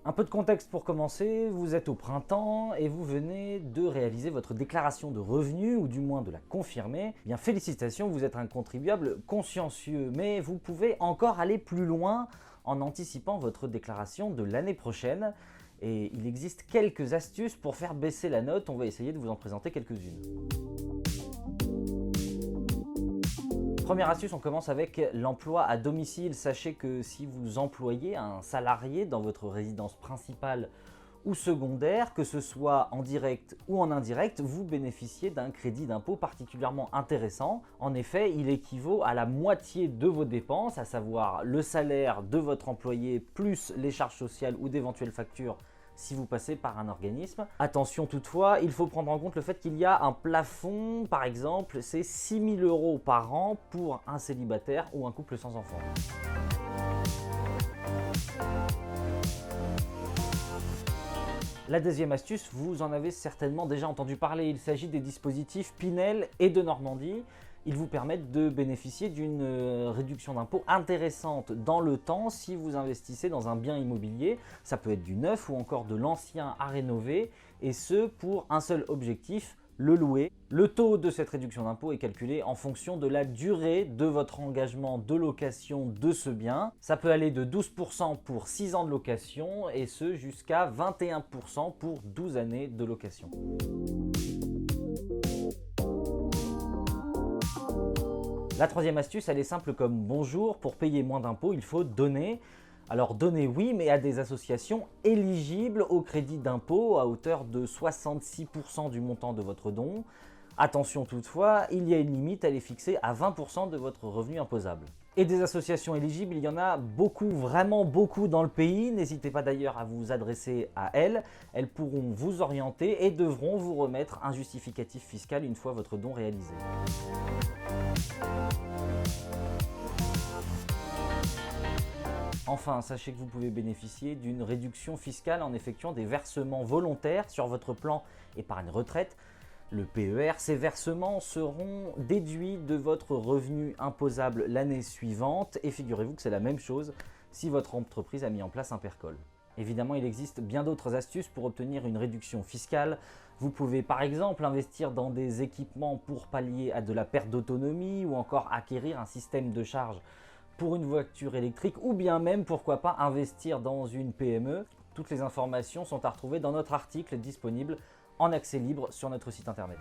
Un peu de contexte pour commencer, vous êtes au printemps et vous venez de réaliser votre déclaration de revenus ou du moins de la confirmer. Eh bien félicitations, vous êtes un contribuable consciencieux, mais vous pouvez encore aller plus loin en anticipant votre déclaration de l'année prochaine. Et il existe quelques astuces pour faire baisser la note, on va essayer de vous en présenter quelques-unes. Première astuce, on commence avec l'emploi à domicile. Sachez que si vous employez un salarié dans votre résidence principale ou secondaire, que ce soit en direct ou en indirect, vous bénéficiez d'un crédit d'impôt particulièrement intéressant. En effet, il équivaut à la moitié de vos dépenses, à savoir le salaire de votre employé plus les charges sociales ou d'éventuelles factures si vous passez par un organisme. Attention toutefois, il faut prendre en compte le fait qu'il y a un plafond, par exemple, c'est 6 000 € par an pour un célibataire ou un couple sans enfant. La deuxième astuce, vous en avez certainement déjà entendu parler, il s'agit des dispositifs Pinel et de Normandie. Ils vous permettent de bénéficier d'une réduction d'impôt intéressante dans le temps si vous investissez dans un bien immobilier. Ça peut être du neuf ou encore de l'ancien à rénover, et ce pour un seul objectif, le louer. Le taux de cette réduction d'impôt est calculé en fonction de la durée de votre engagement de location de ce bien. Ça peut aller de 12% pour 6 ans de location et ce jusqu'à 21% pour 12 années de location. La troisième astuce, elle est simple comme bonjour. Pour payer moins d'impôts, il faut donner. Alors donner oui, mais à des associations éligibles au crédit d'impôt à hauteur de 66% du montant de votre don. Attention toutefois, il y a une limite, elle est fixée à 20% de votre revenu imposable. Et des associations éligibles, il y en a beaucoup, vraiment beaucoup dans le pays. N'hésitez pas d'ailleurs à vous adresser à elles. Elles pourront vous orienter et devront vous remettre un justificatif fiscal une fois votre don réalisé. Enfin, sachez que vous pouvez bénéficier d'une réduction fiscale en effectuant des versements volontaires sur votre plan épargne retraite, le PER. Ces versements seront déduits de votre revenu imposable l'année suivante et figurez-vous que c'est la même chose si votre entreprise a mis en place un PERCOL. Évidemment, il existe bien d'autres astuces pour obtenir une réduction fiscale. Vous pouvez par exemple investir dans des équipements pour pallier à de la perte d'autonomie ou encore acquérir un système de charge pour une voiture électrique ou bien même, pourquoi pas, investir dans une PME. Toutes les informations sont à retrouver dans notre article disponible en accès libre sur notre site internet.